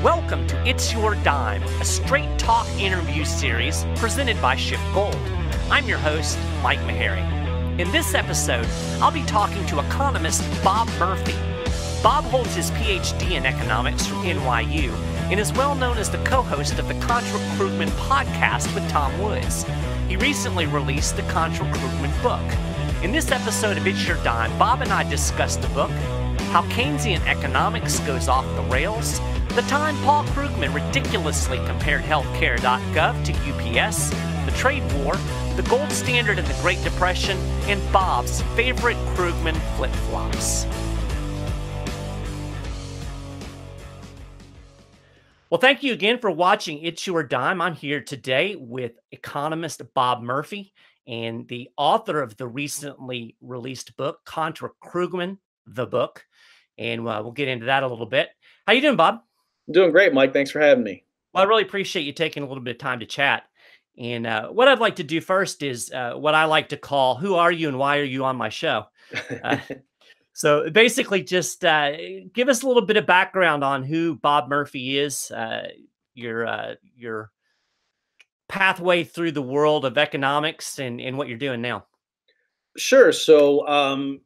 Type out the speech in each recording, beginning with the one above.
Welcome to It's Your Dime, a straight talk interview series presented by SchiffGold. I'm your host, Mike Maharrey. In this episode, I'll be talking to economist Bob Murphy. Bob holds his Ph.D. in economics from NYU and is well known as the co-host of the Contra Krugman podcast with Tom Woods. He recently released the Contra Krugman book. In this episode of It's Your Dime, Bob and I discussed the book, how Keynesian economics goes off the rails, the time Paul Krugman ridiculously compared HealthCare.gov to UPS, the trade war, the gold standard in the Great Depression, and Bob's favorite Krugman flip-flops. Well, thank you again for watching It's Your Dime. I'm here today with economist Bob Murphy and the author of the recently released book, Contra Krugman, the book. And we'll get into that a little bit. How you doing, Bob? Doing great, Mike. Thanks for having me. Well, I really appreciate you taking a little bit of time to chat. And what I'd like to do first is what I like to call, who are you and why are you on my show? So basically just give us a little bit of background on who Bob Murphy is, your pathway through the world of economics and what you're doing now. Sure. So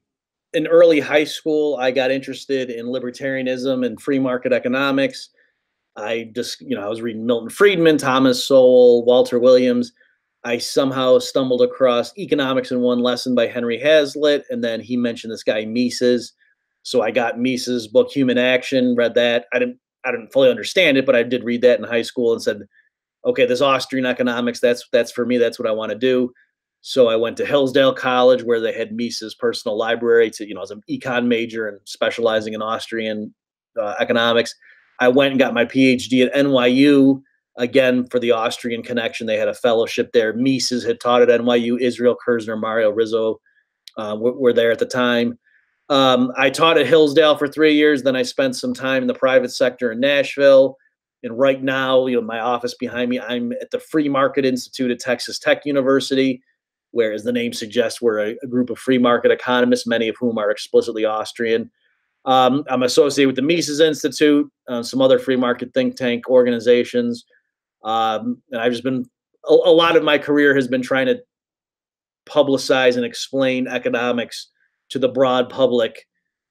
in early high school, I got interested in libertarianism and free market economics. I was reading Milton Friedman, Thomas Sowell, Walter Williams. I somehow stumbled across Economics in One Lesson by Henry Hazlitt, and then he mentioned this guy Mises. So I got Mises' book Human Action, read that. I didn't fully understand it, but I did read that in high school and said, okay, this Austrian economics, that's for me, that's what I want to do. So I went to Hillsdale College where they had Mises' personal library as an econ major and specializing in Austrian economics. I went and got my PhD at NYU, again, for the Austrian connection. They had a fellowship there. Mises had taught at NYU. Israel Kirzner, Mario Rizzo were there at the time. I taught at Hillsdale for 3 years. Then I spent some time in the private sector in Nashville. And right now, my office behind me, I'm at the Free Market Institute at Texas Tech University, where, as the name suggests, we're a group of free market economists, many of whom are explicitly Austrian. I'm associated with the Mises Institute, some other free market think tank organizations. And I've just been, a lot of my career has been trying to publicize and explain economics to the broad public.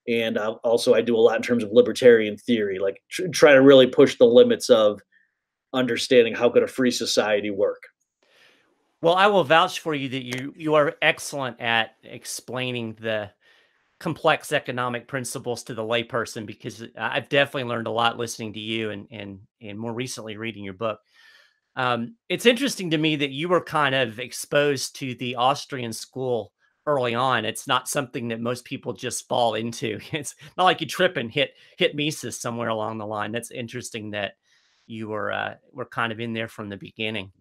And also I do a lot in terms of libertarian theory, like try to really push the limits of understanding how could a free society work. Well, I will vouch for you that you are excellent at explaining the complex economic principles to the layperson, because I've definitely learned a lot listening to you and more recently reading your book. It's interesting to me that you were kind of exposed to the Austrian school early on. It's not something that most people just fall into. It's not like you trip and hit Mises somewhere along the line. That's interesting that you were kind of in there from the beginning.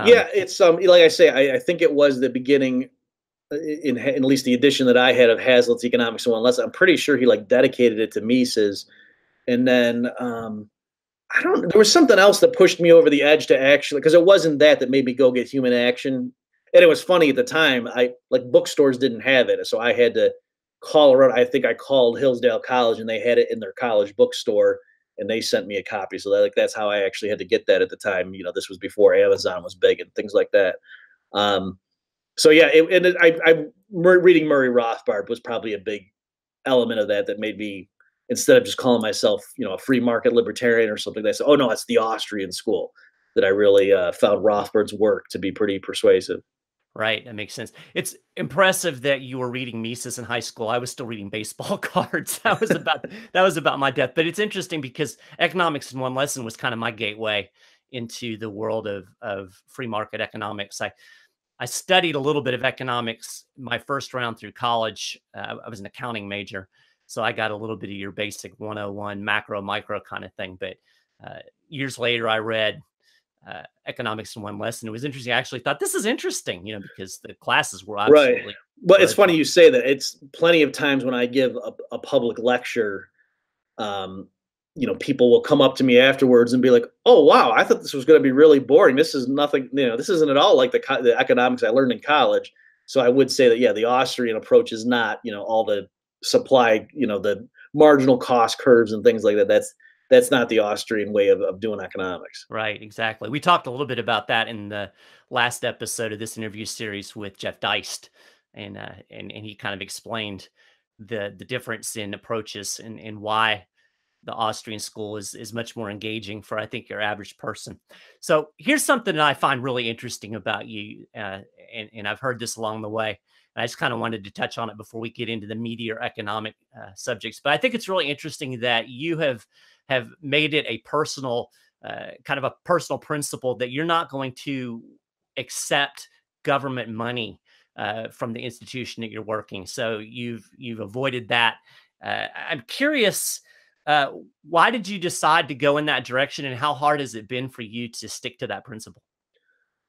Yeah, it's like I say, I think it was the beginning. In at least the edition that I had of Hazlitt's Economics in One Lesson, I'm pretty sure he dedicated it to Mises. And then there was something else that pushed me over the edge to actually, because it wasn't that made me go get Human Action. And it was funny at the time, bookstores didn't have it. So I had to call around. I think I called Hillsdale College and they had it in their college bookstore and they sent me a copy. So that's how I actually had to get that at the time. This was before Amazon was big and things like that. So yeah, reading Murray Rothbard was probably a big element of that made me, instead of just calling myself, a free market libertarian or something, I said, oh no, it's the Austrian school, that I really found Rothbard's work to be pretty persuasive. Right, that makes sense. It's impressive that you were reading Mises in high school. I was still reading baseball cards. That was about my death. But it's interesting because Economics in One Lesson was kind of my gateway into the world of free market economics. I studied a little bit of economics my first round through college. I was an accounting major, so I got a little bit of your basic 101 macro, micro kind of thing. But years later, I read Economics in One Lesson. It was interesting. I actually thought, this is interesting, because the classes were absolutely right. Well, it's funny you say that. It's plenty of times when I give a public lecture, people will come up to me afterwards and be like, oh, wow, I thought this was going to be really boring. This is nothing, this isn't at all like the economics I learned in college. So I would say that, yeah, the Austrian approach is not, all the supply, the marginal cost curves and things like that. that's not the Austrian way of doing economics. Right, exactly. We talked a little bit about that in the last episode of this interview series with Jeff Deist, and he kind of explained the difference in approaches and why the Austrian school is much more engaging for, I think, your average person. So here's something that I find really interesting about you, and I've heard this along the way. And I just kind of wanted to touch on it before we get into the meatier economic subjects. But I think it's really interesting that you have made it a personal, kind of a personal principle that you're not going to accept government money from the institution that you're working. So you've avoided that. I'm curious. Why did you decide to go in that direction, and how hard has it been for you to stick to that principle?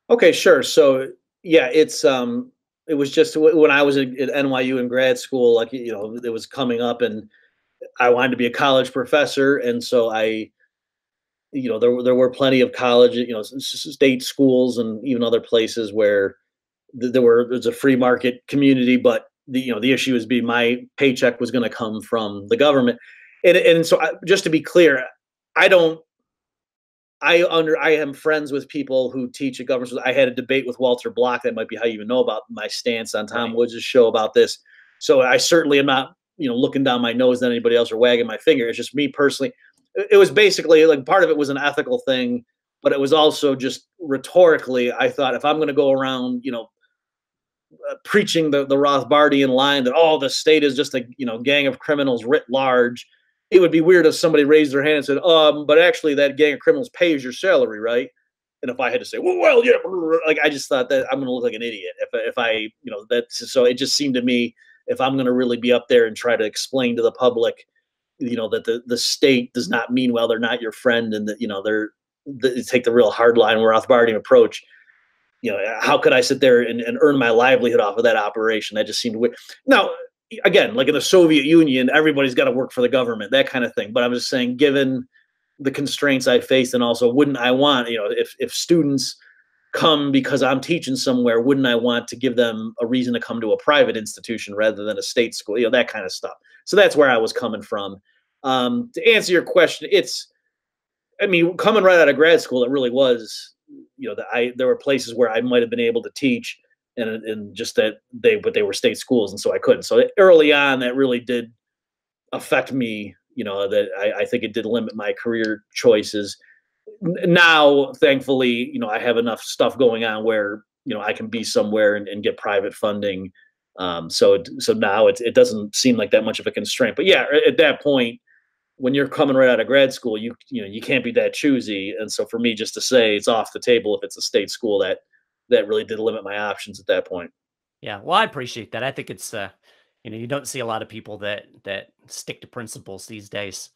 Okay, sure. So yeah, it was just when I was at NYU in grad school, like, it was coming up, and I wanted to be a college professor, and so there were plenty of college, state schools, and even other places where there's a free market community, but the issue is my paycheck was going to come from the government, and so just to be clear, I am friends with people who teach at government schools. I had a debate with Walter Block. That might be how you even know about my stance on Tom Woods' show about this. So I certainly am not, looking down my nose at anybody else or wagging my finger. It's just me personally. It was basically like part of it was an ethical thing, but it was also just rhetorically. I thought if I'm going to go around, preaching the Rothbardian line that the state is just a gang of criminals writ large, it would be weird if somebody raised their hand and said, but actually that gang of criminals pays your salary, right? And if I had to say, well, yeah, like, I just thought that I'm going to look like an idiot if I, that's, so it just seemed to me, if I'm going to really be up there and try to explain to the public, that the state does not mean well, they're not your friend, and that, they take the real hard line Rothbardian approach. How could I sit there and earn my livelihood off of that operation? That just seemed weird. Now, again, like in the Soviet Union, everybody's got to work for the government, that kind of thing. But I'm just saying, given the constraints I faced, and also wouldn't I want, if students come because I'm teaching somewhere, wouldn't I want to give them a reason to come to a private institution rather than a state school, that kind of stuff. So that's where I was coming from. To answer your question, coming right out of grad school, it really was, there were places where I might have been able to teach, and just that they were state schools, and so I couldn't. So early on, that really did affect me. That I think it did limit my career choices. Now, thankfully, I have enough stuff going on where I can be somewhere and get private funding. So now it doesn't seem like that much of a constraint. But yeah, at that point, when you're coming right out of grad school, you can't be that choosy. And so for me, just to say it's off the table if it's a state school, that really did limit my options at that point. Yeah, well, I appreciate that. I think it's you don't see a lot of people that stick to principles these days.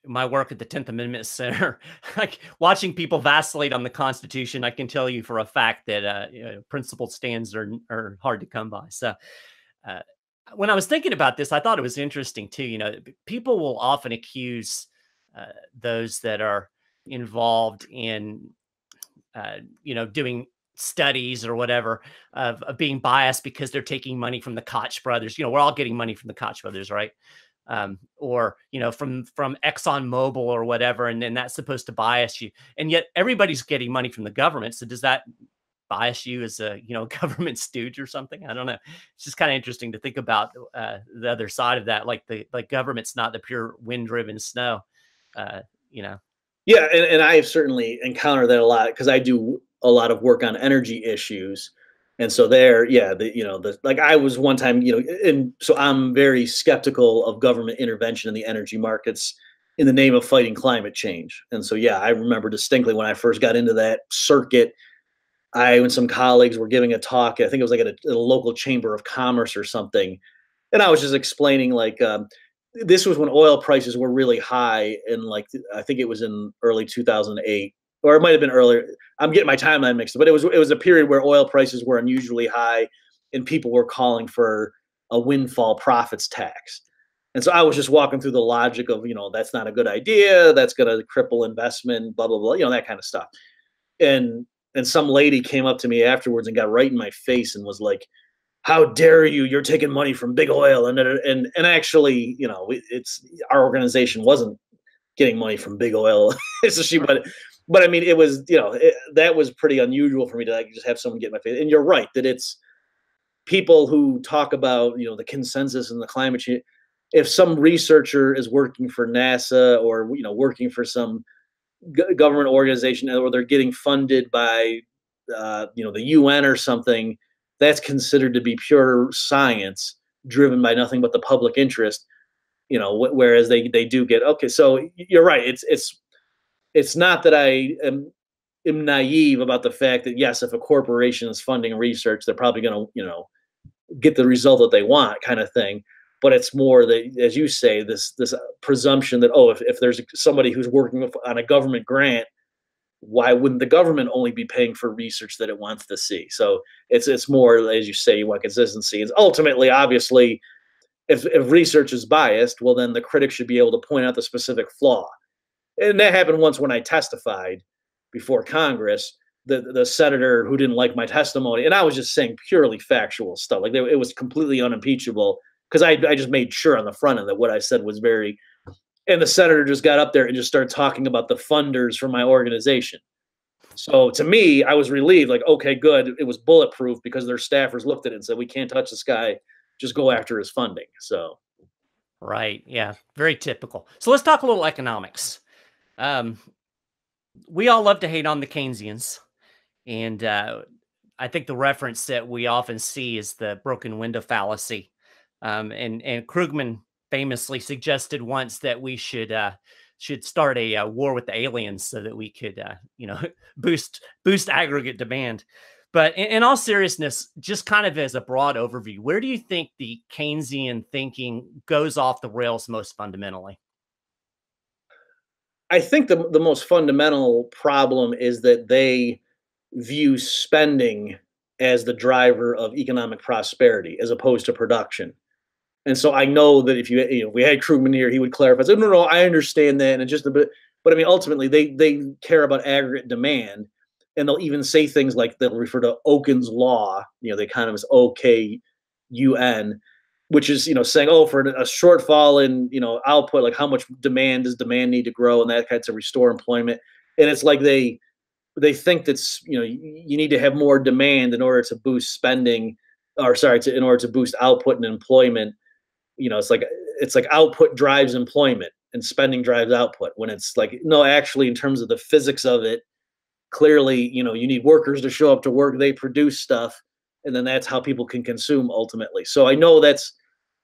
My work at the 10th Amendment Center, like watching people vacillate on the Constitution, I can tell you for a fact that principled stands are hard to come by. So when I was thinking about this, I thought it was interesting too. People will often accuse those that are involved in doing studies or whatever of being biased because they're taking money from the Koch brothers. We're all getting money from the Koch brothers, right? Or from Exxon Mobil or whatever, and then that's supposed to bias you. And yet everybody's getting money from the government. So does that bias you as a government stooge or something? I don't know. It's just kind of interesting to think about the other side of that. Like government's not the pure wind-driven snow. Yeah, and I've certainly encountered that a lot because I do a lot of work on energy issues. And so there, yeah, like I was one time, and so I'm very skeptical of government intervention in the energy markets in the name of fighting climate change. And so, yeah, I remember distinctly when I first got into that circuit, I and some colleagues were giving a talk. I think it was like at a local chamber of commerce or something. And I was just explaining like, this was when oil prices were really high, and like, I think it was in early 2008. Or it might have been earlier. I'm getting my timeline mixed up, but it was a period where oil prices were unusually high, and people were calling for a windfall profits tax. And so I was just walking through the logic of, that's not a good idea. That's going to cripple investment, blah, blah, blah, that kind of stuff. And some lady came up to me afterwards and got right in my face and was like, "How dare you? You're taking money from big oil." And actually, it's our organization wasn't getting money from big oil. But I mean, it was, that was pretty unusual for me to like just have someone get in my face. And you're right that it's people who talk about, the consensus and the climate change. If some researcher is working for NASA or, working for some government organization, or they're getting funded by, the UN or something, that's considered to be pure science driven by nothing but the public interest. Whereas they do get, okay. So you're right. It's not that I am naive about the fact that, yes, if a corporation is funding research, they're probably going to, get the result that they want, kind of thing. But it's more that, as you say, this presumption that, if there's somebody who's working on a government grant, why wouldn't the government only be paying for research that it wants to see? So it's more, as you say, you want consistency. It's ultimately, obviously, if research is biased, well, then the critic should be able to point out the specific flaw. And that happened once when I testified before Congress. The senator who didn't like my testimony, and I was just saying purely factual stuff, like it was completely unimpeachable, because I just made sure on the front end that what I said was very. And the senator just got up there and just started talking about the funders for my organization. So to me, I was relieved, like, okay, good. It was bulletproof because their staffers looked at it and said, we can't touch this guy. Just go after his funding. So. Right. Yeah. Very typical. So let's talk a little economics. We all love to hate on the Keynesians. And I think the reference that we often see is the broken window fallacy. And Krugman famously suggested once that we should start a war with the aliens so that we could, boost aggregate demand. But in all seriousness, just kind of as a broad overview, where do you think the Keynesian thinking goes off the rails most fundamentally? I think the most fundamental problem is that they view spending as the driver of economic prosperity as opposed to production. And so I know that if we had Krugman here, he would clarify. Say, no, I understand that, and just a bit. But I mean, ultimately, they care about aggregate demand, and they'll even say things like they'll refer to Okun's law, the economist OKUN, which is saying, for a shortfall in output, like how much does demand need to grow, and that kind to restore employment. And it's like they think that's you need to have more demand in order to boost spending, in order to boost output and employment. It's like output drives employment and spending drives output, when it's like, no, actually, in terms of the physics of it, clearly, you need workers to show up to work, they produce stuff, and then that's how people can consume ultimately. So I know that's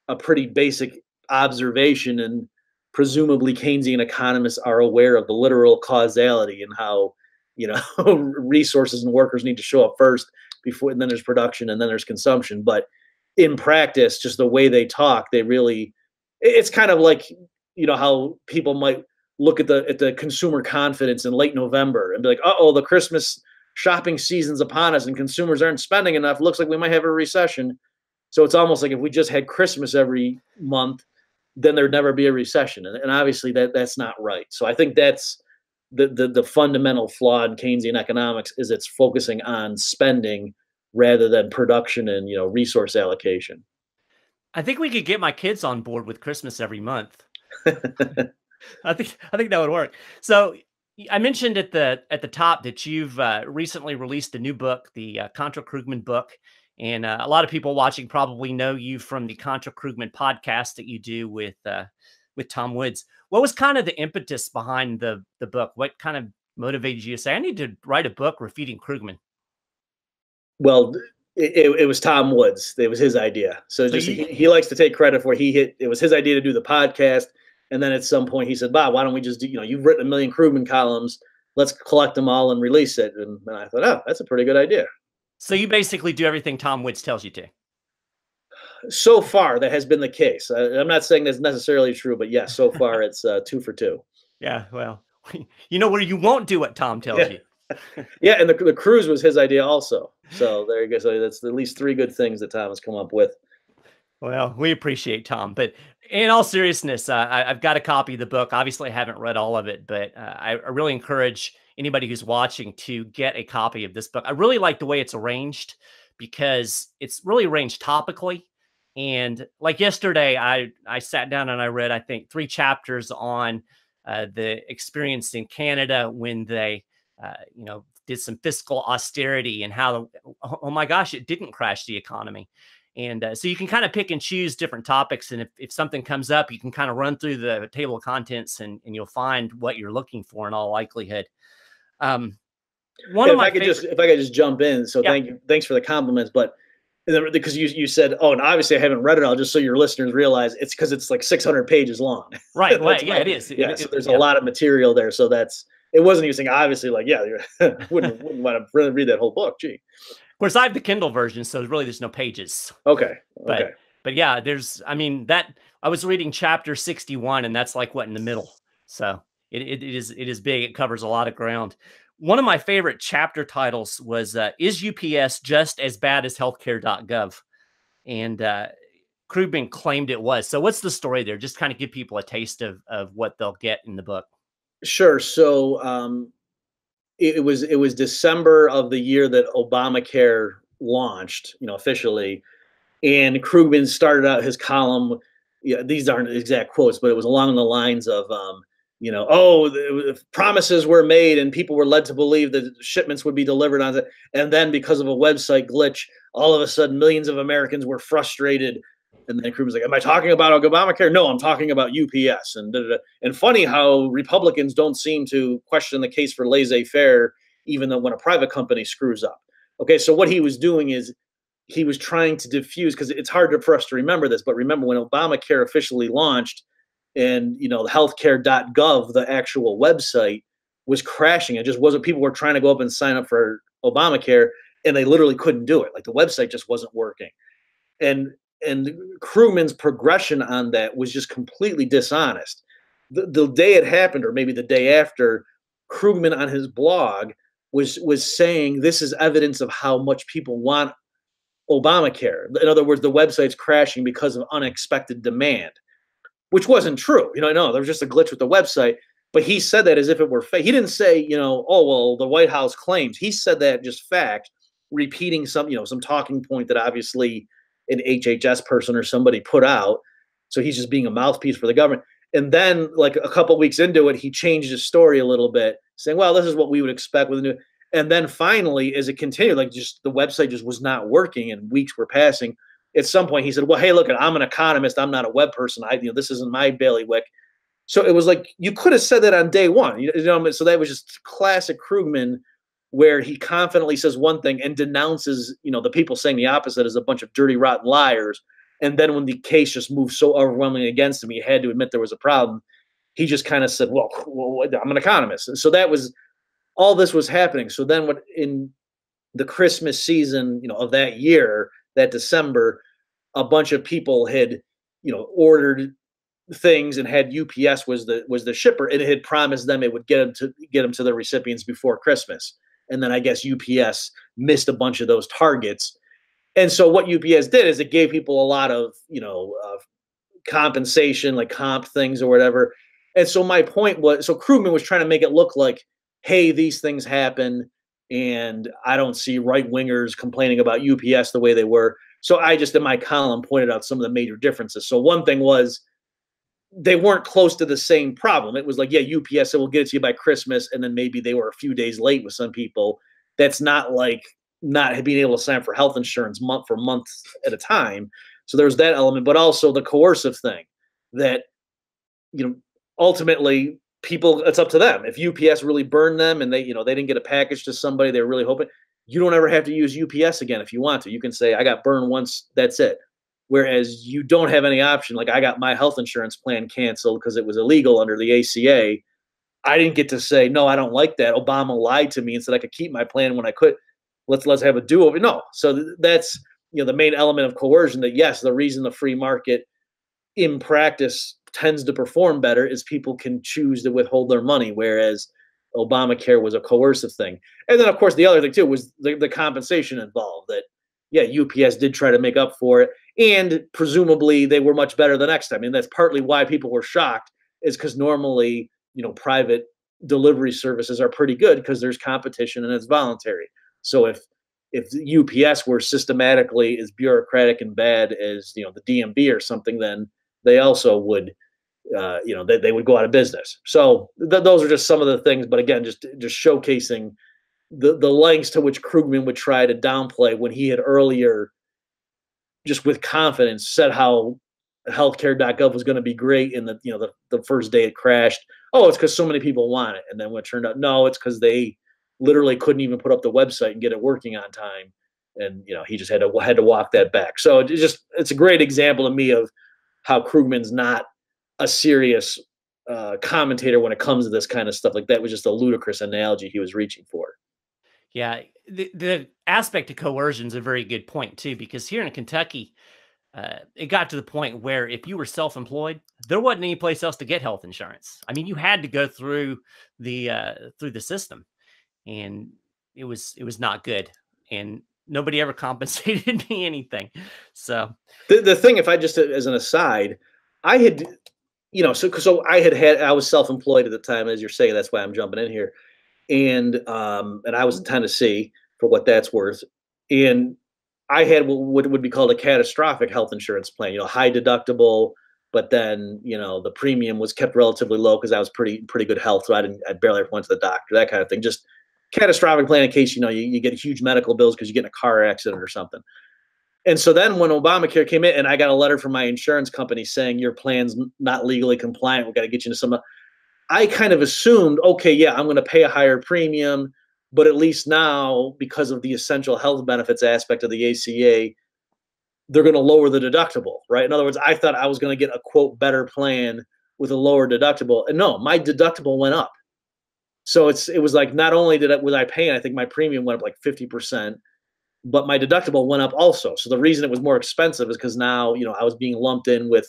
a pretty basic observation, and presumably Keynesian economists are aware of the literal causality and how, resources and workers need to show up first before, and then there's production, and then there's consumption. But in practice, just the way they talk, it's kind of like, how people might look at the consumer confidence in late November and be like, the Christmas shopping season's upon us and consumers aren't spending enough. Looks like we might have a recession. So it's almost like if we just had Christmas every month, then there'd never be a recession. And obviously that's not right. So I think that's the fundamental flaw in Keynesian economics, is it's focusing on spending rather than production and resource allocation. I think we could get my kids on board with Christmas every month. I think that would work. So I mentioned at the top that you've recently released a new book, the Contra Krugman book, and a lot of people watching probably know you from the Contra Krugman podcast that you do with Tom Woods. What was kind of the impetus behind the book? What kind of motivated you to say, I need to write a book refuting Krugman? Well, it was Tom Woods. It was his idea. So he likes to take credit for it. It was his idea to do the podcast. And then at some point he said, Bob, why don't we just do, you've written 1 million Krugman columns. Let's collect them all and release it. And I thought, that's a pretty good idea. So you basically do everything Tom Woods tells you to. So far, that has been the case. I'm not saying that's necessarily true, but yes, so far it's 2 for 2. Yeah, well, where you won't do what Tom tells you. Yeah, and the cruise was his idea also. So there you go. So that's at least 3 good things that Tom has come up with. Well, we appreciate Tom. But in all seriousness, I've got a copy of the book. Obviously, I haven't read all of it, but I really encourage anybody who's watching to get a copy of this book. I really like the way it's arranged, because it's really arranged topically. And like yesterday, I sat down and I read, I think, 3 chapters on the experience in Canada when they, did some fiscal austerity and how, oh my gosh, it didn't crash the economy. And so you can kind of pick and choose different topics. And if something comes up, you can kind of run through the table of contents and you'll find what you're looking for in all likelihood. If I could just jump in. So Yeah. Thanks for the compliments. But because you said, oh, and obviously I haven't read it all, just so your listeners realize it's because it's like 600 pages long. Right. Well, yeah, it is. Yeah. So there's a lot of material there. So it wasn't you saying, obviously, like, yeah, wouldn't want to really read that whole book. Gee. Of course, I have the Kindle version, so really there's no pages. Okay. But yeah, I was reading chapter 61, and that's like what in the middle. So it is big. It covers a lot of ground. One of my favorite chapter titles was "Is UPS just as bad as HealthCare.gov?" And Krugman claimed it was. So what's the story there? Just kind of give people a taste of what they'll get in the book. Sure. So it was December of the year that Obamacare launched, officially, and Krugman started out his column. Yeah, these aren't exact quotes, but it was along the lines of, promises were made and people were led to believe that shipments would be delivered on it, and then because of a website glitch, all of a sudden millions of Americans were frustrated. And then Krugman's like, "Am I talking about Obamacare? No, I'm talking about UPS." And funny how Republicans don't seem to question the case for laissez-faire, even though when a private company screws up. Okay, so what he was doing is he was trying to diffuse, because it's hard for us to remember this, but remember when Obamacare officially launched, and the HealthCare.gov, the actual website, was crashing. It just wasn't. People were trying to go up and sign up for Obamacare, and they literally couldn't do it. Like the website just wasn't working. And Krugman's progression on that was just completely dishonest. The day it happened, or maybe the day after, Krugman on his blog was saying this is evidence of how much people want Obamacare. In other words, the website's crashing because of unexpected demand, which wasn't true. No, there was just a glitch with the website. But he said that as if it were fake. He didn't say, oh, well, the White House claims. He said that just fact, repeating some talking point that obviously an HHS person or somebody put out. So he's just being a mouthpiece for the government. And then like a couple of weeks into it, he changed his story a little bit, saying, well, this is what we would expect with the new. And then finally, as it continued, like just the website just was not working and weeks were passing. At some point he said, well, hey, look, I'm an economist. I'm not a web person. This isn't my bailiwick. So it was like, you could have said that on day one, so that was just classic Krugman, where he confidently says one thing and denounces, the people saying the opposite as a bunch of dirty, rotten liars. And then when the case just moved so overwhelmingly against him, he had to admit there was a problem. He just kind of said, well, I'm an economist. And so that was, all this was happening. So then in the Christmas season, of that year, that December, a bunch of people had, ordered things and had UPS was the shipper, and it had promised them it would get them to the recipients before Christmas. And then I guess UPS missed a bunch of those targets. And so what UPS did is it gave people a lot of, compensation, like comp things or whatever. And so my point was, so Krugman was trying to make it look like, hey, these things happen, and I don't see right-wingers complaining about UPS the way they were. So I just, in my column, pointed out some of the major differences. So one thing was, they weren't close to the same problem. It was like, yeah, UPS, will get it to you by Christmas, and then maybe they were a few days late with some people. That's not like not being able to sign up for health insurance months at a time. So there's that element, but also the coercive thing that, ultimately people, it's up to them. If UPS really burned them and they didn't get a package to somebody they were really hoping, you don't ever have to use UPS again if you want to. You can say, I got burned once, that's it. Whereas you don't have any option. Like I got my health insurance plan canceled because it was illegal under the ACA. I didn't get to say, no, I don't like that. Obama lied to me and said I could keep my plan when I could. Let's have a do-over. No. So that's, the main element of coercion, that yes, the reason the free market in practice tends to perform better is people can choose to withhold their money, whereas Obamacare was a coercive thing. And then of course the other thing too was the compensation involved, that yeah, UPS did try to make up for it. And presumably they were much better the next time. And that's partly why people were shocked, is because normally, private delivery services are pretty good because there's competition and it's voluntary. So if UPS were systematically as bureaucratic and bad as, the DMV or something, then they also would, they would go out of business. So those are just some of the things. But again, just showcasing the lengths to which Krugman would try to downplay when he had earlier, just with confidence, said how HealthCare.gov was going to be great in the first day it crashed. Oh, it's because so many people want it. And then when it turned out, no, it's because they literally couldn't even put up the website and get it working on time. And he just had to walk that back. So it's a great example to me of how Krugman's not a serious commentator when it comes to this kind of stuff. Like, that was just a ludicrous analogy he was reaching for. Yeah, the aspect of coercion is a very good point too, because here in Kentucky, it got to the point where if you were self-employed, there wasn't any place else to get health insurance. I mean, you had to go through the system, and it was not good, and nobody ever compensated me anything. So the thing, if I just, as an aside, I had, I was self-employed at the time, as you're saying. That's why I'm jumping in here, and I was in Tennessee, for what that's worth, and I had what would be called a catastrophic health insurance plan, high deductible, but then, the premium was kept relatively low because I was pretty good health. So I barely ever went to the doctor, that kind of thing. Just catastrophic plan in case, you get huge medical bills because you get in a car accident or something. And so then when Obamacare came in and I got a letter from my insurance company saying your plan's not legally compliant, we got to get you into some, I kind of assumed, okay, yeah, I'm going to pay a higher premium, but at least now, because of the essential health benefits aspect of the ACA, they're going to lower the deductible, right? In other words, I thought I was going to get a, quote, better plan with a lower deductible. And no, my deductible went up. So it was like, not only was I paying, I think my premium went up like 50%, but my deductible went up also. So the reason it was more expensive is because now, I was being lumped in with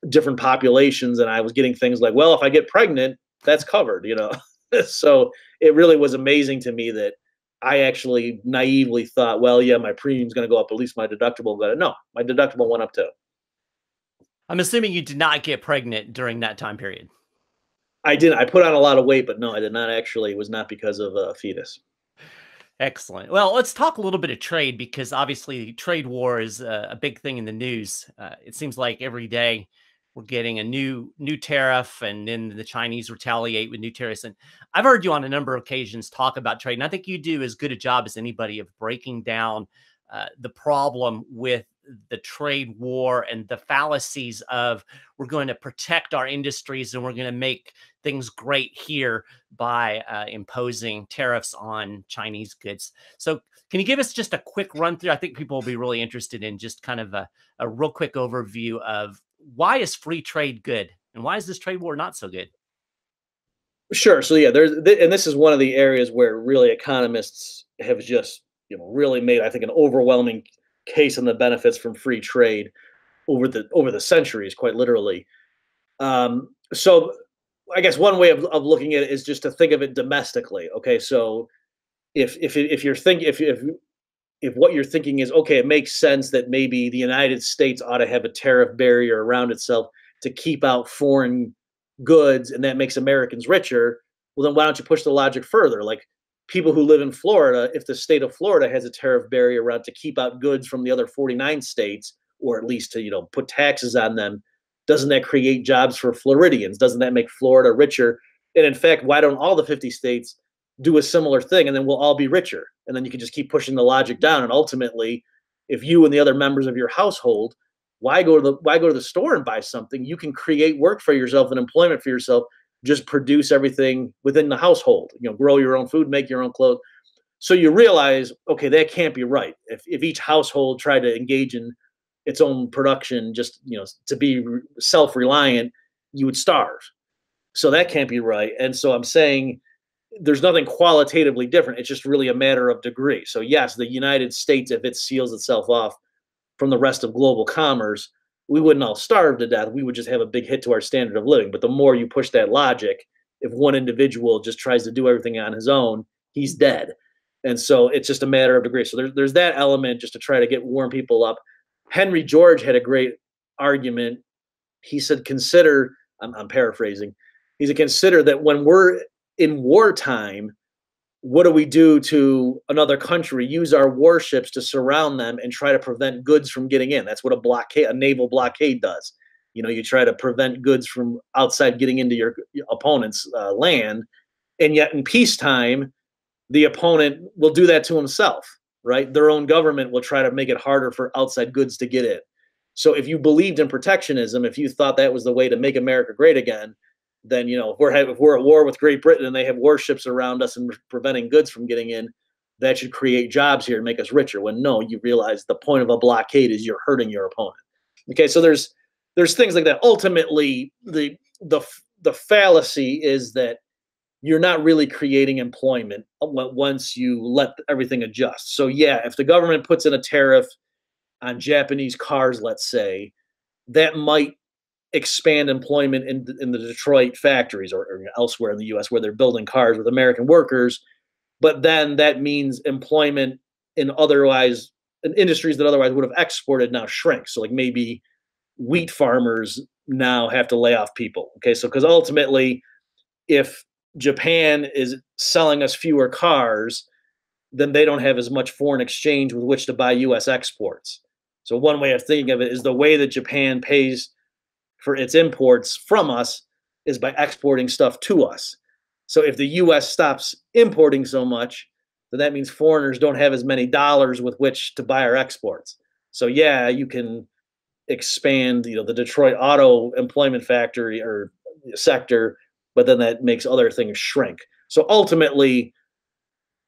different populations, and I was getting things like, well, if I get pregnant, that's covered, So it really was amazing to me that I actually naively thought, well, yeah, my premium's going to go up, at least my deductible. But no, my deductible went up too. I'm assuming you did not get pregnant during that time period. I didn't. I put on a lot of weight, but no, I did not actually. It was not because of a fetus. Excellent. Well, let's talk a little bit of trade, because obviously trade war is a big thing in the news. It seems like every day we're getting a new tariff, and then the Chinese retaliate with new tariffs. And I've heard you on a number of occasions talk about trade, and I think you do as good a job as anybody of breaking down the problem with the trade war and the fallacies of we're going to protect our industries and we're going to make things great here by imposing tariffs on Chinese goods. So can you give us just a quick run through? I think people will be really interested in just kind of a real quick overview of why is free trade good and why is this trade war not so good? Sure. So yeah, and this is one of the areas where really economists have just, really made, I think, an overwhelming case on the benefits from free trade over the centuries, quite literally. So I guess one way of looking at it is just to think of it domestically. Okay, so if what you're thinking is, okay, it makes sense that maybe the United States ought to have a tariff barrier around itself to keep out foreign goods, and that makes Americans richer. Well, then why don't you push the logic further? Like, people who live in Florida, if the state of Florida has a tariff barrier around to keep out goods from the other 49 states, or at least to, put taxes on them, doesn't that create jobs for Floridians? Doesn't that make Florida richer? And in fact, why don't all the 50 states do a similar thing, and then we'll all be richer? And then you can just keep pushing the logic down. And ultimately, if you and the other members of your household, why go to the store and buy something? You can create work for yourself and employment for yourself. Just produce everything within the household, grow your own food, make your own clothes. So you realize, okay, that can't be right. If each household tried to engage in its own production, just, to be self-reliant, you would starve. So that can't be right. And so I'm saying there's nothing qualitatively different. It's just really a matter of degree. So yes, the United States, if it seals itself off from the rest of global commerce, we wouldn't all starve to death. We would just have a big hit to our standard of living. But the more you push that logic, if one individual just tries to do everything on his own, he's dead. And so it's just a matter of degree. So there's that element, just to try to warm people up. Henry George had a great argument. He said, consider, I'm paraphrasing, he said, consider that when we're in wartime, what do we do to another country? Use our warships to surround them and try to prevent goods from getting in. That's what a naval blockade does. You try to prevent goods from outside getting into your opponent's land, and yet in peacetime, the opponent will do that to himself, right? Their own government will try to make it harder for outside goods to get in. So if you believed in protectionism, if you thought that was the way to make America great again, then if we're at war with Great Britain and they have warships around us and preventing goods from getting in, that should create jobs here and make us richer. When no, you realize the point of a blockade is you're hurting your opponent. Okay, so there's things like that. Ultimately, the fallacy is that you're not really creating employment once you let everything adjust. So yeah, if the government puts in a tariff on Japanese cars, let's say, that might expand employment in the Detroit factories or elsewhere in the U.S. where they're building cars with American workers. But then that means employment in industries that otherwise would have exported now shrinks. So like maybe wheat farmers now have to lay off people. Okay, so because ultimately, if Japan is selling us fewer cars, then they don't have as much foreign exchange with which to buy U.S. exports. So one way of thinking of it is the way that Japan pays for its imports from us is by exporting stuff to us. So if the U.S. stops importing so much, then that means foreigners don't have as many dollars with which to buy our exports. So yeah, you can expand, the Detroit auto employment factory or sector, but then that makes other things shrink. So ultimately,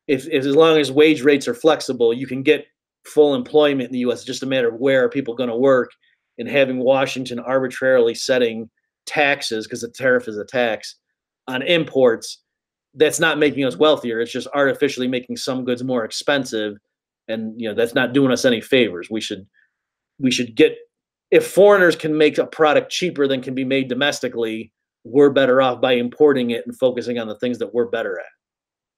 if as long as wage rates are flexible, you can get full employment in the U.S. It's just a matter of where are people going to work, and having Washington arbitrarily setting taxes, because the tariff is a tax on imports, that's not making us wealthier. It's just artificially making some goods more expensive, and that's not doing us any favors. We should get, if foreigners can make a product cheaper than can be made domestically, we're better off by importing it and focusing on the things that we're better at.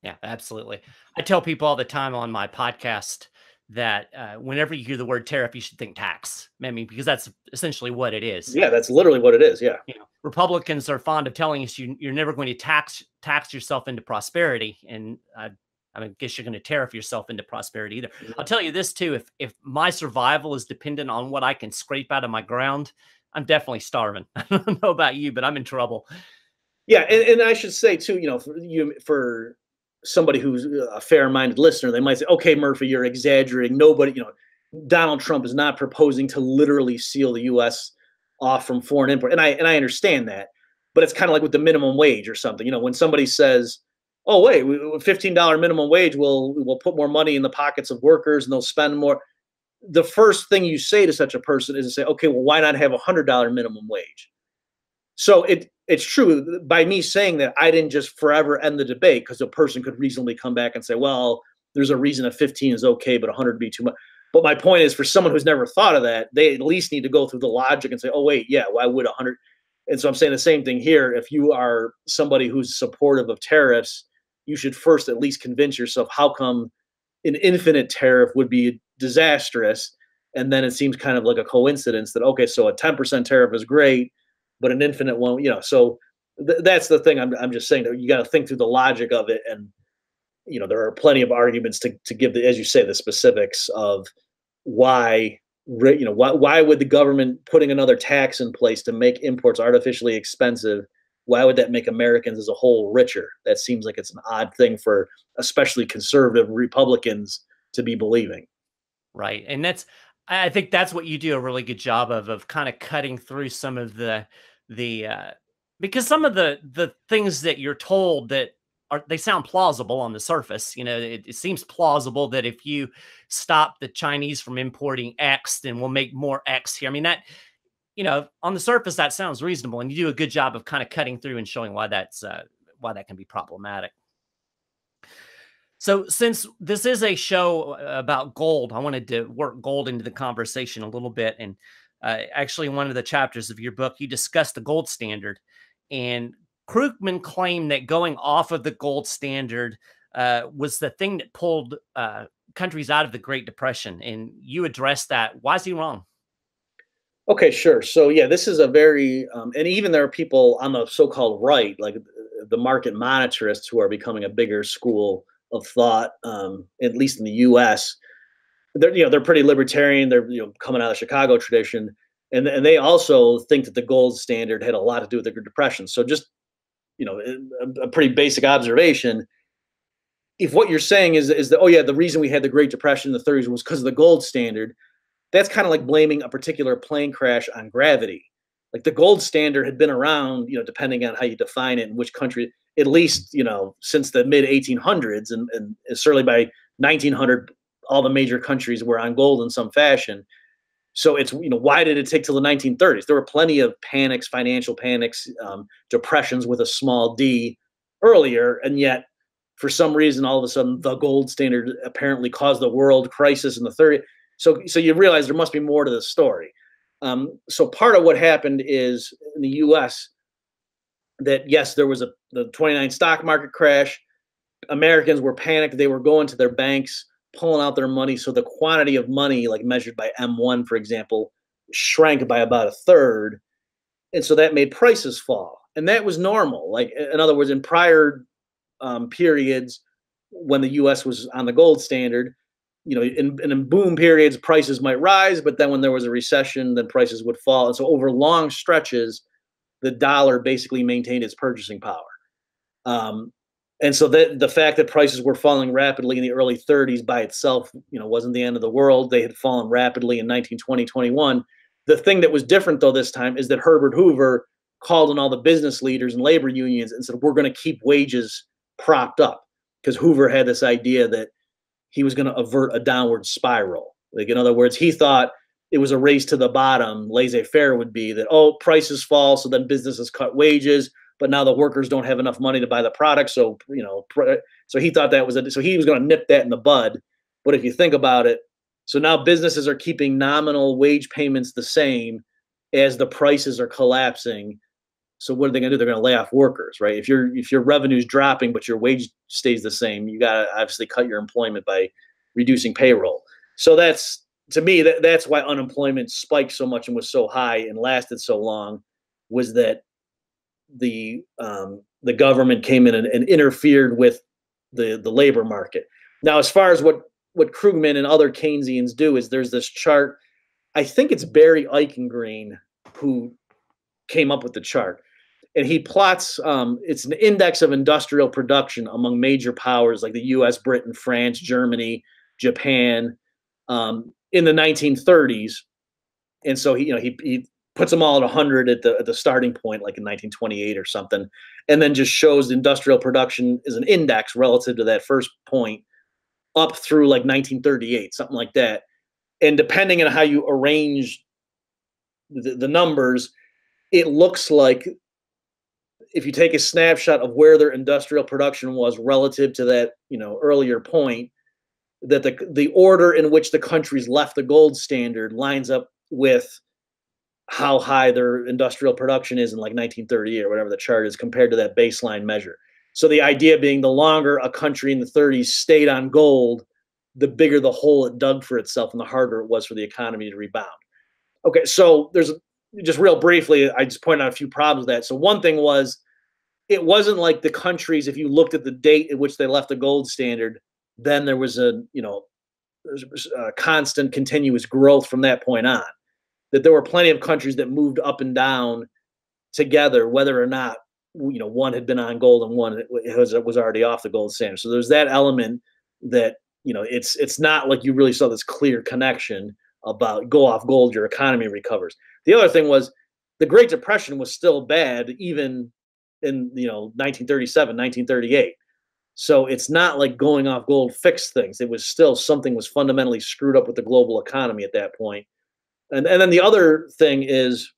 Yeah, absolutely. I tell people all the time on my podcast that whenever you hear the word tariff, you should think tax. I mean, because that's essentially what it is. Yeah, that's literally what it is. Yeah. Republicans are fond of telling us you're never going to tax yourself into prosperity. And I guess you're going to tariff yourself into prosperity either. Yeah. I'll tell you this too, if my survival is dependent on what I can scrape out of my ground, I'm definitely starving. I don't know about you, but I'm in trouble. Yeah. And I should say too, for somebody who's a fair-minded listener, they might say, okay, Murphy, you're exaggerating. Nobody, Donald Trump is not proposing to literally seal the U.S. off from foreign import. And I understand that, but it's kind of like with the minimum wage or something. When somebody says, oh, wait, $15 minimum wage will put more money in the pockets of workers and they'll spend more. The first thing you say to such a person is to say, okay, well, why not have $100 minimum wage? So it's true. By me saying that, I didn't just forever end the debate, because a person could reasonably come back and say, well, there's a reason that 15 is okay, but 100 would be too much. But my point is, for someone who's never thought of that, they at least need to go through the logic and say, oh, wait, yeah, why would 100? And so I'm saying the same thing here. If you are somebody who's supportive of tariffs, you should first at least convince yourself, how come an infinite tariff would be disastrous? And then it seems kind of like a coincidence that, okay, so a 10% tariff is great, but an infinite one, so that's the thing. I'm just saying that you got to think through the logic of it. And, there are plenty of arguments to give as you say, the specifics of why would the government putting another tax in place to make imports artificially expensive, why would that make Americans as a whole richer? That seems like it's an odd thing for especially conservative Republicans to be believing. Right. And I think that's what you do a really good job of kind of cutting through some of the because some of the things that you're told that they sound plausible on the surface. It seems plausible that if you stop the Chinese from importing X, then we'll make more X here. I mean, that, on the surface, that sounds reasonable, and you do a good job of kind of cutting through and showing why that can be problematic. So since this is a show about gold, I wanted to work gold into the conversation a little bit. And actually, in one of the chapters of your book, you discussed the gold standard. And Krugman claimed that going off of the gold standard was the thing that pulled countries out of the Great Depression. And you addressed that. Why is he wrong? Okay, sure. So yeah, this is a very, and even there are people on the so-called right, like the market monetarists, who are becoming a bigger school of thought, at least in the U.S. They're pretty libertarian. They're coming out of the Chicago tradition, And they also think that the gold standard had a lot to do with the Great Depression. So just, a pretty basic observation. If what you're saying is that, oh yeah, the reason we had the Great Depression in the 30s was because of the gold standard, that's kind of like blaming a particular plane crash on gravity. Like the gold standard had been around, depending on how you define it in which country, at least, since the mid 1800s, and certainly by 1900, all the major countries were on gold in some fashion. So it's, why did it take till the 1930s? There were plenty of panics, financial panics, depressions with a small d earlier. And yet, for some reason, all of a sudden, the gold standard apparently caused the world crisis in the 30s. So you realize there must be more to the story. So part of what happened is in the U.S. that, yes, there was the 29 stock market crash. Americans were panicked. They were going to their banks, pulling out their money. So the quantity of money, like measured by M1, for example, shrank by about a third. And so that made prices fall. And that was normal. Like, in other words, in prior periods when the U.S. was on the gold standard, in boom periods, prices might rise, but then when there was a recession, then prices would fall. And so over long stretches, the dollar basically maintained its purchasing power. And so the fact that prices were falling rapidly in the early 30s by itself, wasn't the end of the world. They had fallen rapidly in 1920, 21. The thing that was different, though, this time is that Herbert Hoover called on all the business leaders and labor unions and said, we're going to keep wages propped up, because Hoover had this idea that he was going to avert a downward spiral. Like, in other words, he thought it was a race to the bottom. Laissez-faire would be that, prices fall, so then businesses cut wages, but now the workers don't have enough money to buy the product. So, so he thought that was so he was going to nip that in the bud. But if you think about it, so now businesses are keeping nominal wage payments the same as the prices are collapsing. So what are they going to do? They're going to lay off workers, right? If your revenue's dropping, but your wage stays the same, you got to obviously cut your employment by reducing payroll. So that's, to me, that's why unemployment spiked so much and was so high and lasted so long, was that the government came in and interfered with the labor market. Now, as far as what Krugman and other Keynesians do, is there's this chart. I think it's Barry Eichengreen who came up with the chart. And he plots, it's an index of industrial production among major powers like the US, Britain, France, Germany, Japan, in the 1930s. And so he puts them all at 100 at the starting point, like in 1928 or something, and then just shows industrial production as an index relative to that first point up through like 1938, something like that. And depending on how you arrange the numbers, it looks like, if you take a snapshot of where their industrial production was relative to that, earlier point, that the order in which the countries left the gold standard lines up with how high their industrial production is in like 1930 or whatever the chart is compared to that baseline measure. So the idea being, the longer a country in the 30s stayed on gold, the bigger the hole it dug for itself and the harder it was for the economy to rebound. Okay, so there's just real briefly, I just pointed out a few problems with that. So one thing was, it wasn't like the countries, if you looked at the date at which they left the gold standard, then there was a constant continuous growth from that point on. That there were plenty of countries that moved up and down together, whether or not one had been on gold and one was already off the gold standard. So there's that element that it's not like you really saw this clear connection about go off gold, your economy recovers. The other thing was, the Great Depression was still bad even in 1937, 1938. So it's not like going off gold fixed things. It was still, something was fundamentally screwed up with the global economy at that point. And then the other thing is,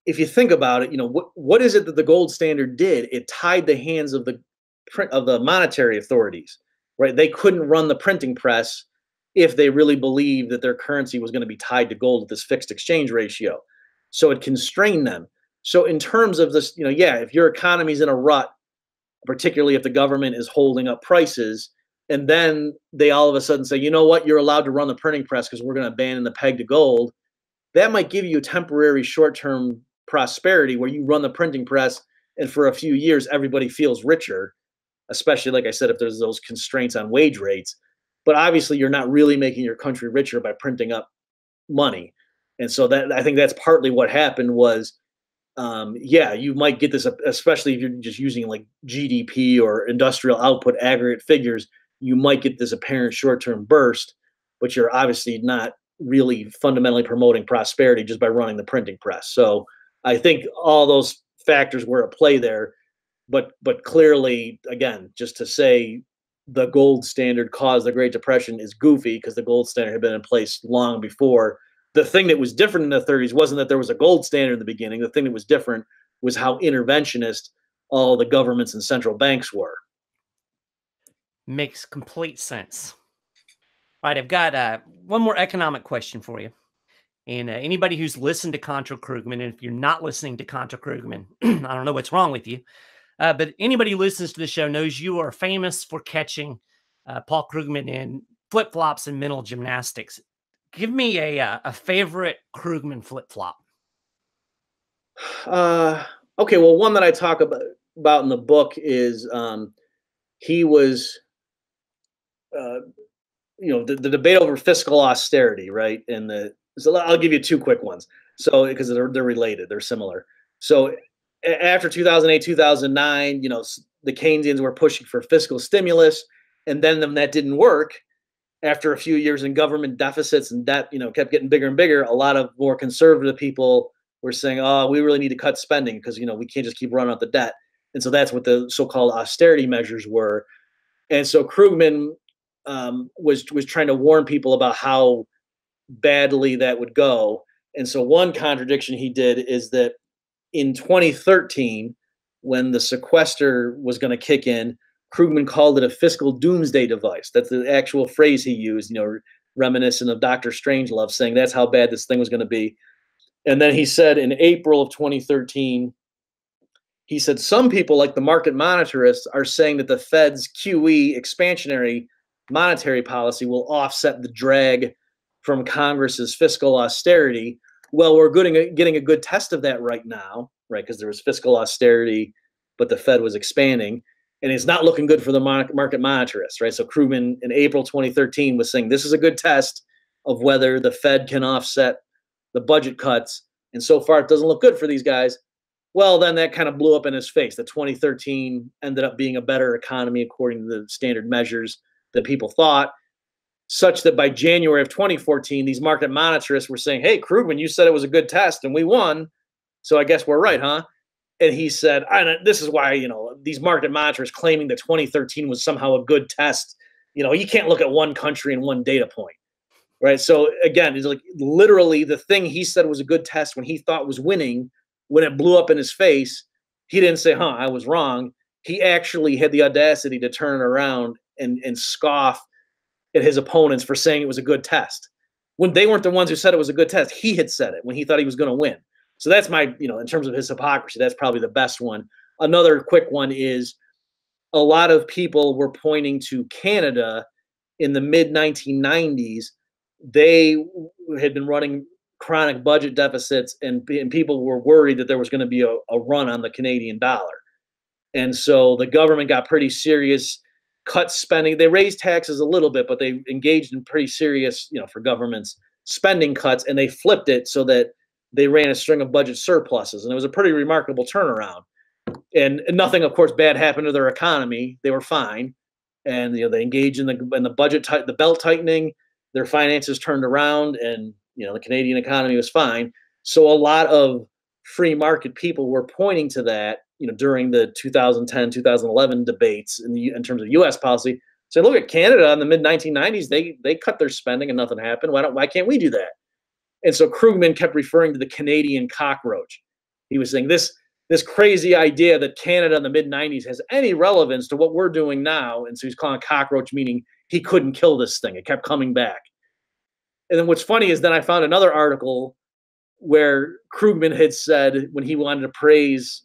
if you think about it, what is it that the gold standard did? It tied the hands of the monetary authorities, right? They couldn't run the printing press if they really believed that their currency was going to be tied to gold at this fixed exchange ratio. So it constrained them. So in terms of this, if your economy's in a rut, particularly if the government is holding up prices, and then they all of a sudden say, you know what, you're allowed to run the printing press because we're going to abandon the peg to gold, that might give you a temporary short-term prosperity where you run the printing press and for a few years everybody feels richer, especially, like I said, if there's those constraints on wage rates. But obviously you're not really making your country richer by printing up money. And so that I think that's partly what happened was, yeah, you might get this, especially if you're just using like GDP or industrial output aggregate figures, you might get this apparent short-term burst, but you're obviously not really fundamentally promoting prosperity just by running the printing press. So I think all those factors were at play there, but clearly, again, just to say the gold standard caused the Great Depression is goofy because the gold standard had been in place long before. The thing that was different in the 30s wasn't that there was a gold standard in the beginning. The thing that was different was how interventionist all the governments and central banks were. Makes complete sense. All right, I've got one more economic question for you. And anybody who's listened to Contra Krugman, and if you're not listening to Contra Krugman, I don't know what's wrong with you. But anybody who listens to the show knows you are famous for catching Paul Krugman in flip-flops and mental gymnastics. Give me a favorite Krugman flip-flop. Okay, well, one that I talk about in the book is he was, the debate over fiscal austerity, right? And so I'll give you two quick ones. So because they're related, they're similar. So after 2008, 2009, the Keynesians were pushing for fiscal stimulus, and then that didn't work. After a few years in government deficits and debt, kept getting bigger and bigger, a lot of more conservative people were saying, oh, we really need to cut spending because, we can't just keep running out the debt. And so that's what the so-called austerity measures were. And so Krugman was trying to warn people about how badly that would go. And so one contradiction he did is that in 2013, when the sequester was going to kick in, Krugman called it a fiscal doomsday device. That's the actual phrase he used, reminiscent of Dr. Strangelove, saying that's how bad this thing was going to be. And then he said in April of 2013, he said, some people like the market monetarists are saying that the Fed's QE expansionary monetary policy will offset the drag from Congress's fiscal austerity. Well, we're getting a good test of that right now, right? Because there was fiscal austerity, but the Fed was expanding. And it's not looking good for the market monetarists, right? So Krugman in April 2013 was saying this is a good test of whether the Fed can offset the budget cuts. And so far, it doesn't look good for these guys. Well, then that kind of blew up in his face. The 2013 ended up being a better economy according to the standard measures than people thought, such that by January of 2014, these market monetarists were saying, hey, Krugman, you said it was a good test and we won. So I guess we're right, huh? And he said, this is why, these market monitors claiming that 2013 was somehow a good test. You can't look at one country and one data point, right? So again, it's like literally the thing he said was a good test when he thought was winning, when it blew up in his face, he didn't say, I was wrong. He actually had the audacity to turn around and scoff at his opponents for saying it was a good test. When they weren't the ones who said it was a good test, he had said it when he thought he was going to win. So that's my, in terms of his hypocrisy, that's probably the best one. Another quick one is a lot of people were pointing to Canada in the mid-1990s. They had been running chronic budget deficits, and people were worried that there was going to be a run on the Canadian dollar. And so the government got pretty serious, cut spending. They raised taxes a little bit, but they engaged in pretty serious, for governments, spending cuts, and they flipped it so that they ran a string of budget surpluses, and it was a pretty remarkable turnaround. And nothing, of course, bad happened to their economy. They were fine, and they engaged in the budget, the belt tightening. Their finances turned around, and the Canadian economy was fine. So a lot of free market people were pointing to that, during the 2010, 2011 debates in terms of U.S. policy. So look at Canada in the mid 1990s. They cut their spending and nothing happened. Why can't we do that? And so Krugman kept referring to the Canadian cockroach. He was saying this crazy idea that Canada in the mid-90s has any relevance to what we're doing now. And so he's calling cockroach, meaning he couldn't kill this thing. It kept coming back. And then what's funny is then I found another article where Krugman had said when he wanted to praise,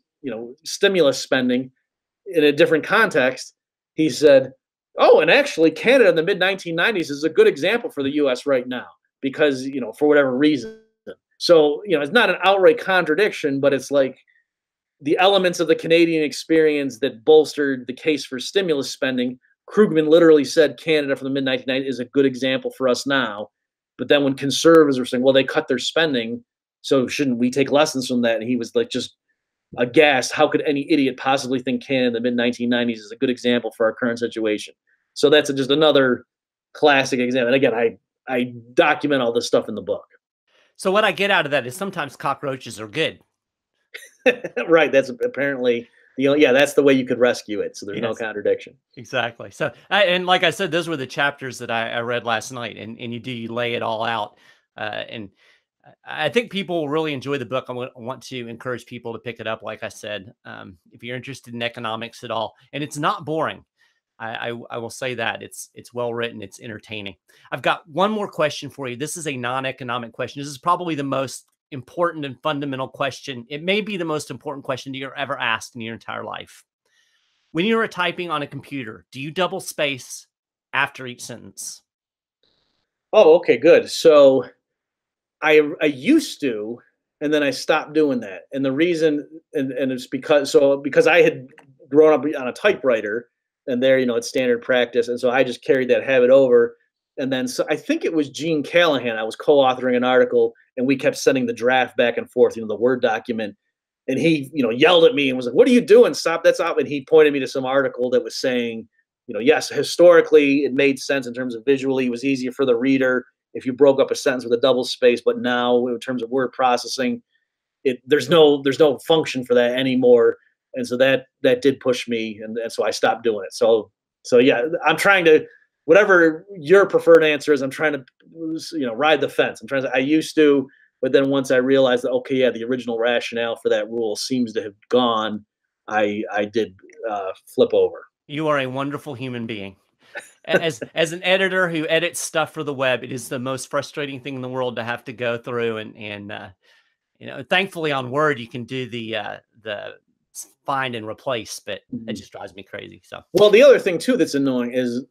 stimulus spending in a different context, he said, oh, and actually Canada in the mid-1990s is a good example for the U.S. right now. Because, for whatever reason. So, it's not an outright contradiction, but it's like the elements of the Canadian experience that bolstered the case for stimulus spending. Krugman literally said Canada from the mid-1990s is a good example for us now But then when conservatives were saying, well, they cut their spending, so shouldn't we take lessons from that? And he was like just aghast. How could any idiot possibly think Canada in the mid-1990s is a good example for our current situation? So that's just another classic example. And again, I document all this stuff in the book. So what I get out of that is sometimes cockroaches are good. Right. That's apparently that's the way you could rescue it. So there's no contradiction. Exactly. So, and like I said, those were the chapters that I read last night, and you lay it all out. And I think people will really enjoy the book. I want to encourage people to pick it up. Like I said, if you're interested in economics at all, and it's not boring. I will say that it's well written. It's entertaining. I've got one more question for you. This is a non-economic question. This is probably the most important and fundamental question. It may be the most important question you're ever asked in your entire life. When you are typing on a computer, do you double space after each sentence? Oh, okay, good. So I used to, and then I stopped doing that. And the reason, and it's because I had grown up on a typewriter, and there, it's standard practice. And so I just carried that habit over. And then, so I think it was Gene Callahan. I was co-authoring an article, and we kept sending the draft back and forth, the Word document. And he, yelled at me and was like, "What are you doing? Stop, that's up." And he pointed me to some article that was saying, yes, historically it made sense in terms of visually, it was easier for the reader if you broke up a sentence with a double space. But now, in terms of word processing, there's no function for that anymore. And so that did push me, and so I stopped doing it. So yeah, I'm trying to, whatever your preferred answer is, I'm trying to, ride the fence. I used to, but then once I realized that, okay, yeah, the original rationale for that rule seems to have gone, I did flip over. You are a wonderful human being. As an editor who edits stuff for the web, it is the most frustrating thing in the world to have to go through. And thankfully on Word, you can do the find and replace, but it just drives me crazy. So, well, the other thing too that's annoying is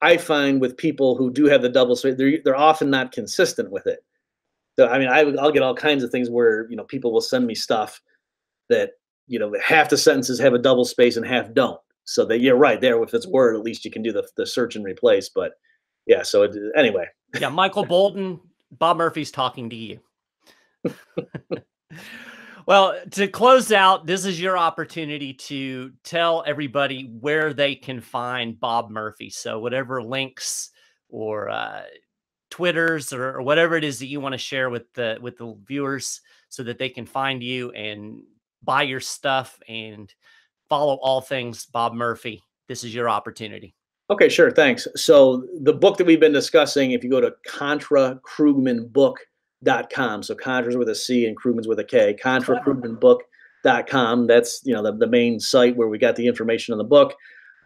I find with people who do have the double space, they're often not consistent with it. So I mean, I'll get all kinds of things where people will send me stuff that half the sentences have a double space and half don't. So that you're right there. If it's Word, at least you can do the search and replace. But yeah, so anyway. Yeah, Michael Bolton, Bob Murphy's talking to you. Well, to close out, this is your opportunity to tell everybody where they can find Bob Murphy. So whatever links or Twitters or whatever it is that you want to share with the viewers so that they can find you and buy your stuff and follow all things Bob Murphy. This is your opportunity. Okay, sure. Thanks. So the book that we've been discussing, if you go to ContraKrugmanBook.com, so Contra's with a C and Krugman's with a K, ContraKrugmanBook.com. That's the main site where we got the information on the book.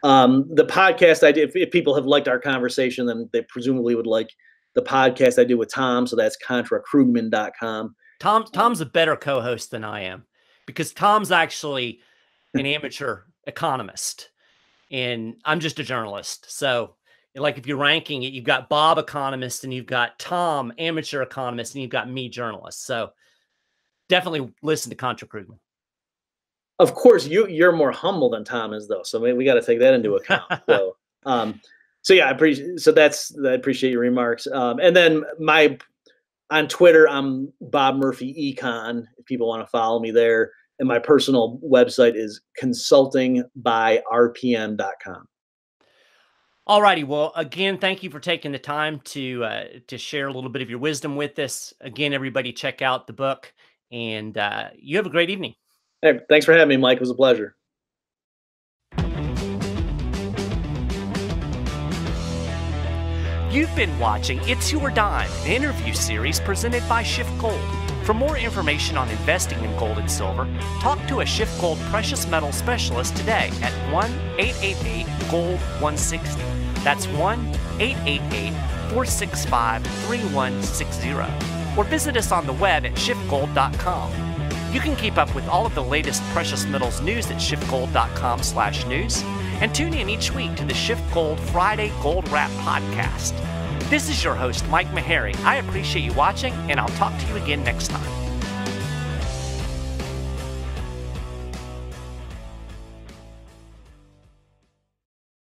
The podcast I did, if people have liked our conversation, then they presumably would like the podcast I do with Tom. So that's ContraKrugman.com. Tom's a better co-host than I am, because Tom's actually an amateur economist and I'm just a journalist. So like if you're ranking it, you've got Bob economist and you've got Tom amateur economist and you've got me journalist. So definitely listen to Contra Krugman. Of course, you're more humble than Tom is, though. So maybe we got to take that into account. So yeah, I appreciate your remarks. And then on Twitter, I'm Bob Murphy Econ, if people want to follow me there. And my personal website is consultingbyrpm.com. All righty. Well, again, thank you for taking the time to share a little bit of your wisdom with us. Again, everybody check out the book, and you have a great evening. Hey, thanks for having me, Mike. It was a pleasure. You've been watching It's Your Dime, an interview series presented by SchiffGold. For more information on investing in gold and silver, talk to a SchiffGold precious metal specialist today at 1-888-GOLD-160. That's 1-888-465-3160. Or visit us on the web at SchiffGold.com. You can keep up with all of the latest precious metals news at SchiffGold.com/news, and tune in each week to the SchiffGold Friday Gold Wrap podcast. This is your host, Mike Maharrey. I appreciate you watching, and I'll talk to you again next time.